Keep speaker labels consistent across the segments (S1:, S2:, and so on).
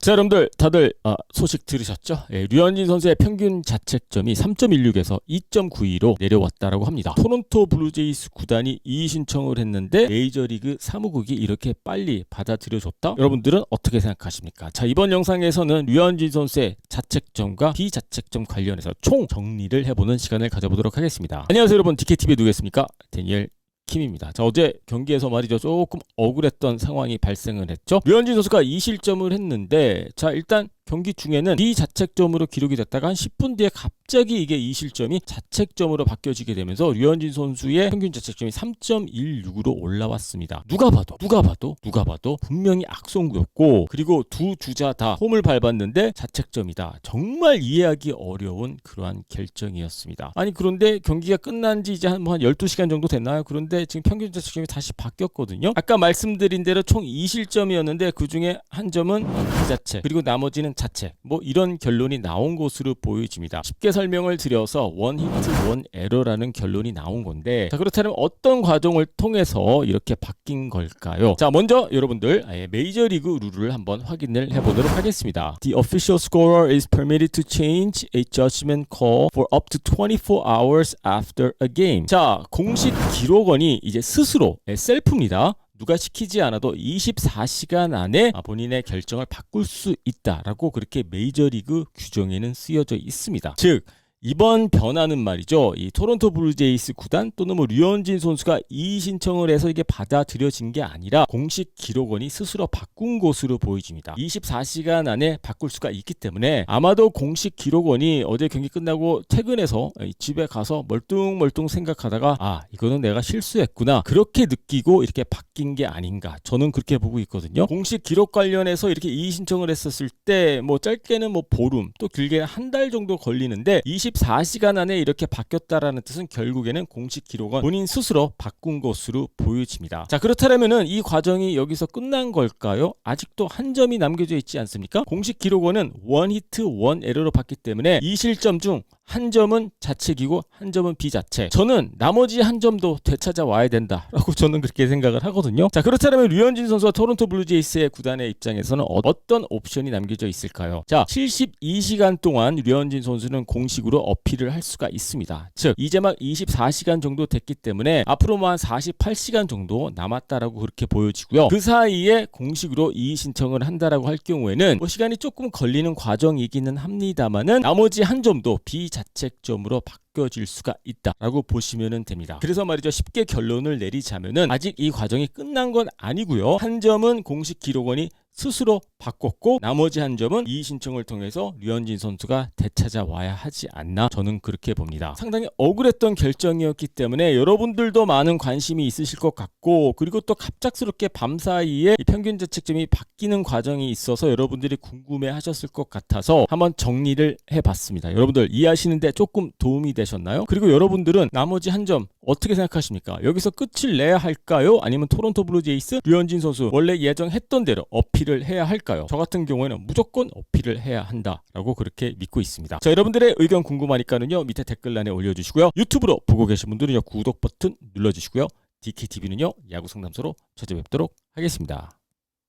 S1: 자, 여러분들 다들 소식 들으셨죠? 류현진 선수의 평균 자책점이 3.16에서 2.92로 내려왔다라고 합니다. 토론토 블루제이스 구단이 이의 신청을 했는데 메이저리그 사무국이 이렇게 빨리 받아들여줬다? 여러분들은 어떻게 생각하십니까? 자, 이번 영상에서는 류현진 선수의 자책점과 비자책점 관련해서 총 정리를 해보는 시간을 가져보도록 하겠습니다. 안녕하세요 여러분, DKTV의 누구겠습니까? 데니엘 킴입니다. 자, 어제 경기에서 말이죠, 조금 억울했던 상황이 발생을 했죠. 류현진 선수가 2실점을 했는데, 자, 일단 경기 중에는 비자책점으로 기록이 됐다가 한 10분 뒤에 갑자기 이게 2실점이 자책점으로 바뀌어지게 되면서 류현진 선수의 평균 자책점이 3.16으로 올라왔습니다. 누가 봐도 분명히 악송구였고, 그리고 두 주자 다 홈을 밟았는데 자책점이다. 정말 이해하기 어려운 그러한 결정이었습니다. 아니, 그런데 경기가 끝난 지 이제 한 12시간 정도 됐나요? 그런데 지금 평균 자책점이 다시 바뀌었거든요. 아까 말씀드린 대로 총 2실점이었는데 그중에 한 점은 비자책, 그리고 나머지는 자책, 뭐 이런 결론이 나온 것으로 보여집니다. 쉽게 설명을 드려서 원 히트 원 에러라는 결론이 나온 건데, 자, 그렇다면 어떤 과정을 통해서 이렇게 바뀐 걸까요? 자, 먼저 여러분들 메이저리그 룰을 한번 확인을 해보도록 하겠습니다. The official scorer is permitted to change a judgment call for up to 24 hours after a game. 자, 공식 기록원이 이제 스스로 셀프입니다. 누가 시키지 않아도 24시간 안에 본인의 결정을 바꿀 수 있다라고 그렇게 메이저리그 규정에는 쓰여져 있습니다. 즉, 이번 변화는 말이죠, 이 토론토 블루제이스 구단 또는 류현진 선수가 이의 신청을 해서 이게 받아들여진 게 아니라 공식 기록원이 스스로 바꾼 것으로 보여집니다. 24시간 안에 바꿀 수가 있기 때문에 아마도 공식 기록원이 어제 경기 끝나고 퇴근해서 집에 가서 멀뚱멀뚱 생각하다가 이거는 내가 실수했구나, 그렇게 느끼고 이렇게 바뀐 게 아닌가, 저는 그렇게 보고 있거든요. 공식 기록 관련해서 이렇게 이의 신청을 했었을 때 짧게는 보름, 또 길게는 한 달 정도 걸리는데 24시간 안에 이렇게 바뀌었다라는 뜻은 결국에는 공식 기록원 본인 스스로 바꾼 것으로 보여집니다. 자, 그렇다면은 이 과정이 여기서 끝난 걸까요? 아직도 한 점이 남겨져 있지 않습니까? 공식 기록원은 원 히트 원 에러로 봤기 때문에 이 실점 중 한 점은 자책이고 한 점은 비자책. 저는 나머지 한 점도 되찾아와야 된다라고 저는 그렇게 생각을 하거든요. 자, 그렇다면 류현진 선수와 토론토 블루제이스의 구단의 입장에서는 어떤 옵션이 남겨져 있을까요? 자, 72시간 동안 류현진 선수는 공식으로 어필을 할 수가 있습니다. 즉, 이제 막 24시간 정도 됐기 때문에 앞으로 한 48시간 정도 남았다라고 그렇게 보여지고요. 그 사이에 공식으로 이의 신청을 한다라고 할 경우에는 시간이 조금 걸리는 과정이기는 합니다만은 나머지 한 점도 비자책점으로 바뀌어질 수가 있다라고 보시면 됩니다. 그래서 말이죠, 쉽게 결론을 내리자면은 아직 이 과정이 끝난 건 아니고요. 한 점은 공식 기록원이 스스로 바꿨고 나머지 한 점은 이의 신청을 통해서 류현진 선수가 되찾아와야 하지 않나, 저는 그렇게 봅니다. 상당히 억울했던 결정이었기 때문에 여러분들도 많은 관심이 있으실 것 같고, 그리고 또 갑작스럽게 밤사이에 이 평균 자책점이 바뀌는 과정이 있어서 여러분들이 궁금해 하셨을 것 같아서 한번 정리를 해봤습니다. 여러분들 이해하시는데 조금 도움이 되셨나요? 그리고 여러분들은 나머지 한 점 어떻게 생각하십니까? 여기서 끝을 내야 할까요? 아니면 토론토 블루제이스 류현진 선수 원래 예정했던 대로 어필을 해야 할까요? 저 같은 경우에는 무조건 어필을 해야 한다라고 그렇게 믿고 있습니다. 자, 여러분들의 의견 궁금하니까는요, 밑에 댓글란에 올려주시고요. 유튜브로 보고 계신 분들은요, 구독 버튼 눌러주시고요. DKTV는요, 야구 상담소로 찾아뵙도록 하겠습니다.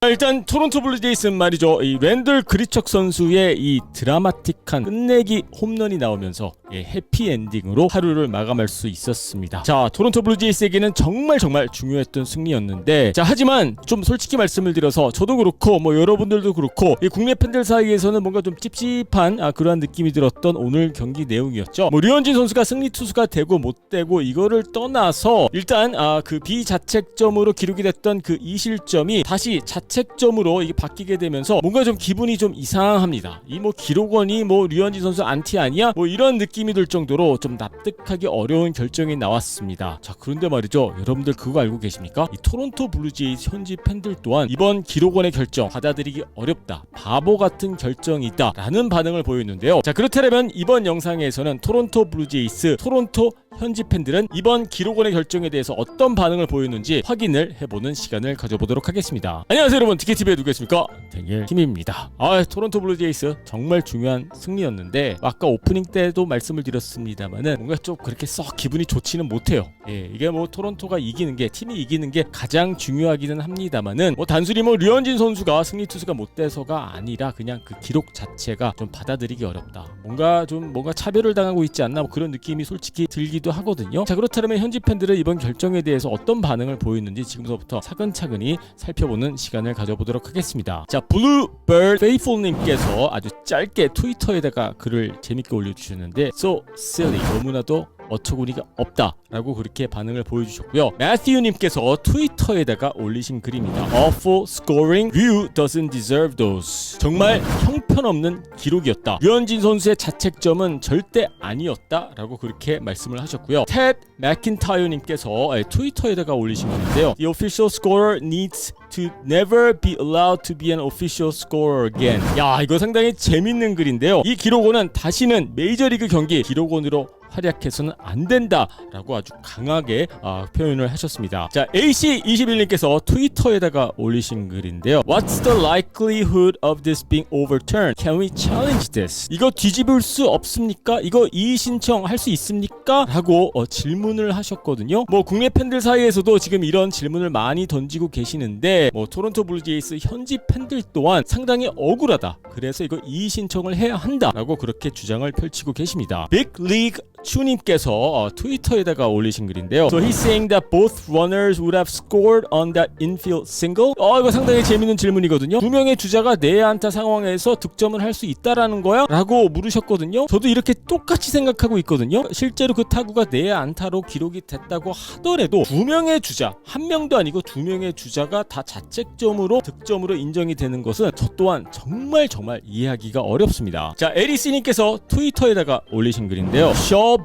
S1: 일단 토론토 블루제이스는 말이죠, 이 랜들 그리척 선수의 이 드라마틱한 끝내기 홈런이 나오면서 해피엔딩으로 하루를 마감할 수 있었습니다. 자, 토론토 블루제이스에게는 정말 중요했던 승리였는데, 자, 하지만 좀 솔직히 말씀을 드려서 저도 그렇고 여러분들도 그렇고 이 국내 팬들 사이에서는 뭔가 좀 찝찝한 그러한 느낌이 들었던 오늘 경기 내용이었죠. 류현진 선수가 승리 투수가 되고 못 되고 이거를 떠나서 일단 그 비자책점으로 기록이 됐던 그 2실점이 다시 자책점으로 이게 바뀌게 되면서 뭔가 좀 기분이 좀 이상합니다. 이 기록원이 류현진 선수 안티 아니야? 이런 느낌이 들 정도로 좀 납득하기 어려운 결정이 나왔습니다. 자, 그런데 말이죠, 여러분들 그거 알고 계십니까? 이 토론토 블루제이스 현지 팬들 또한 이번 기록원의 결정 받아들이기 어렵다, 바보 같은 결정이다 라는 반응을 보였는데요. 자, 그렇다면 이번 영상에서는 토론토 블루제이스 토론토 현지 팬들은 이번 기록원의 결정에 대해서 어떤 반응을 보였는지 확인을 해보는 시간을 가져보도록 하겠습니다. 안녕하세요 여러분, DKTV에 누구겠습니까? 댕일 팀입니다. 토론토 블루제이스 정말 중요한 승리였는데 아까 오프닝 때도 말씀을 드렸습니다만은 뭔가 좀 그렇게 썩 기분이 좋지는 못해요. 이게 뭐 토론토가 이기는 게, 팀이 이기는 게 가장 중요하기는 합니다만은 단순히 류현진 선수가 승리 투수가 못 돼서가 아니라 그냥 그 기록 자체가 좀 받아들이기 어렵다. 뭔가 차별을 당하고 있지 않나, 그런 느낌이 솔직히 들기도 하거든요. 자, 그렇다면 현지 팬들은 이번 결정에 대해서 어떤 반응을 보였는지 지금서부터 차근차근히 살펴보는 시간을 가져보도록 하겠습니다. 자, 블루버드 페이풀님께서 아주 짧게 트위터에다가 글을 재밌게 올려주셨는데 So silly, 너무나도 어처구니가 없다 라고 그렇게 반응을 보여주셨고요. 매튜님께서 트위터에다가 올리신 글입니다. Awful scoring, Ryu doesn't deserve those. 정말 형편없는 기록이었다. 류현진 선수의 자책점은 절대 아니었다 라고 그렇게 말씀을 하셨고요. 텟 맥킨타이어님께서 트위터에다가 올리신 건데요. The official scorer needs to never be allowed to be an official scorer again. 야, 이거 상당히 재밌는 글인데요. 이 기록원은 다시는 메이저리그 경기 기록원으로 활약해서는 안 된다라고 아주 강하게 표현을 하셨습니다. 자, AC21님께서 트위터에다가 올리신 글인데요. What's the likelihood of this being overturned? Can we challenge this? 이거 뒤집을 수 없습니까? 이거 이의 신청할 수 있습니까? 라고 질문을 하셨거든요. 국내 팬들 사이에서도 지금 이런 질문을 많이 던지고 계시는데 토론토 블루제이스 현지 팬들 또한 상당히 억울하다. 그래서 이거 이의 신청을 해야 한다라고 그렇게 주장을 펼치고 계십니다. 빅리그 추님께서 트위터에다가 올리신 글인데요. So he's saying that both runners would have scored on that infield single. 이거 상당히 재밌는 질문이거든요. 두 명의 주자가 내야 안타 상황에서 득점을 할 수 있다라는 거야? 라고 물으셨거든요. 저도 이렇게 똑같이 생각하고 있거든요. 실제로 그 타구가 내야 안타로 기록이 됐다고 하더라도 두 명의 주자, 한 명도 아니고 두 명의 주자가 다 자책점으로 득점으로 인정이 되는 것은 저 또한 정말 이해하기가 어렵습니다. 자, 에리씨님께서 트위터에다가 올리신 글인데요.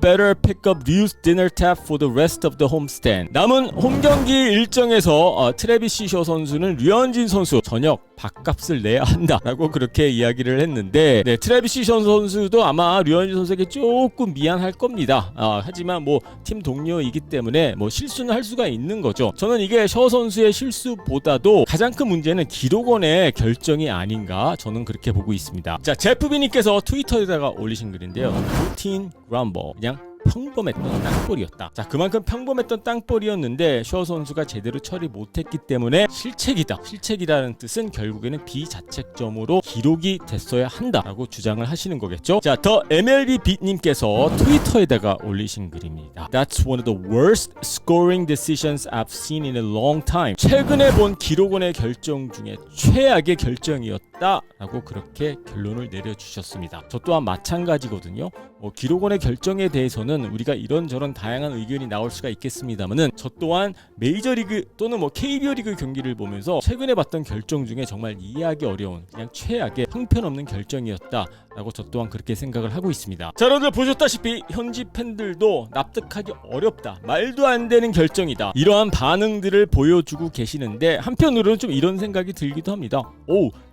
S1: better pick up Ryu's dinner tab for the rest of the homestand. 남은 홈경기 일정에서 트래비스 셔 선수는 류현진 선수 저녁 밥값을 내야 한다라고 그렇게 이야기를 했는데, 트래비스 셔 선수도 아마 류현진 선수에게 조금 미안할 겁니다. 하지만 팀 동료이기 때문에 실수는 할 수가 있는 거죠. 저는 이게 셔 선수의 실수보다도 가장 큰 문제는 기록원의 결정이 아닌가, 저는 그렇게 보고 있습니다. 자, 제프비님께서 트위터에다가 올리신 글인데요. 루틴 그람버, 그냥 평범했던 땅볼이었다. 자, 그만큼 평범했던 땅볼이었는데 셔 선수가 제대로 처리 못했기 때문에 실책이라는 뜻은 결국에는 비자책점으로 기록이 됐어야 한다라고 주장을 하시는 거겠죠. 자, 더 MLB 빛님께서 트위터에다가 올리신 글입니다. That's one of the worst scoring decisions I've seen in a long time. 최근에 본 기록원의 결정 중에 최악의 결정이었다 라고 그렇게 결론을 내려주셨습니다. 저 또한 마찬가지거든요. 기록원의 결정에 대해서는 우리가 이런저런 다양한 의견이 나올 수가 있겠습니다만은 저 또한 메이저리그 또는 KBO 리그 경기를 보면서 최근에 봤던 결정 중에 정말 이해하기 어려운, 그냥 최악의 형편없는 결정이었다라고 저 또한 그렇게 생각을 하고 있습니다. 자, 여러분들 보셨다시피 현지 팬들도 납득하기 어렵다, 말도 안 되는 결정이다, 이러한 반응들을 보여주고 계시는데 한편으로는 좀 이런 생각이 들기도 합니다.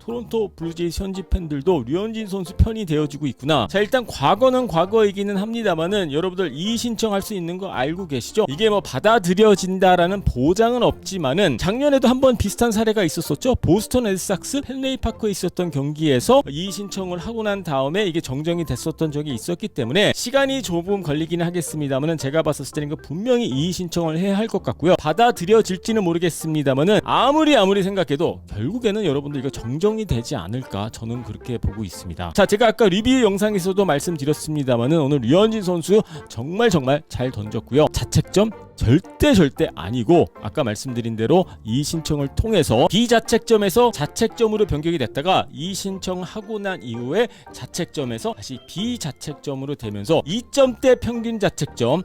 S1: 토론토 블루제이스 현지 팬들도 류현진 선수 편이 되어주고 있구나. 자, 일단 과거는 과거이기는 합니다만은 여러분들 이의 신청할 수 있는 거 알고 계시죠? 이게 받아들여진다라는 보장은 없지만은 작년에도 한번 비슷한 사례가 있었었죠. 보스턴 레드삭스 펜웨이 파크에 있었던 경기에서 이의 신청을 하고 난 다음에 이게 정정이 됐었던 적이 있었기 때문에 시간이 조금 걸리기는 하겠습니다만은 제가 봤었을 때는 분명히 이의 신청을 해야 할 것 같고요. 받아들여질지는 모르겠습니다만은 아무리 생각해도 결국에는 여러분들 이거 정정이 되지 않을까, 저는 그렇게 보고 있습니다. 자, 제가 아까 리뷰 영상에서도 말씀드렸습니다만은 오늘 류현진 선수 정말 잘 던졌고요. 자책점 절대 아니고 아까 말씀드린 대로 이의 신청을 통해서 비자책점에서 자책점으로 변경이 됐다가 이의 신청하고 난 이후에 자책점에서 다시 비자책점으로 되면서 2점대 평균 자책점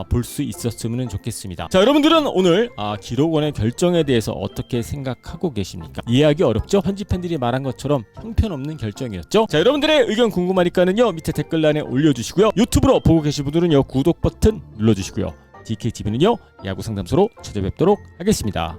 S1: 볼 수 있었으면 좋겠습니다. 자, 여러분들은 오늘 기록원의 결정에 대해서 어떻게 생각하고 계십니까? 이해하기 어렵죠? 현지 팬들이 말한 것처럼 형편없는 결정이었죠? 자, 여러분들의 의견 궁금하니까는요 밑에 댓글란에 올려주시고요. 유튜브로 보고 계신 분들은요 구독 버튼 눌러주시고요. DKTV는요 야구 상담소로 찾아뵙도록 하겠습니다.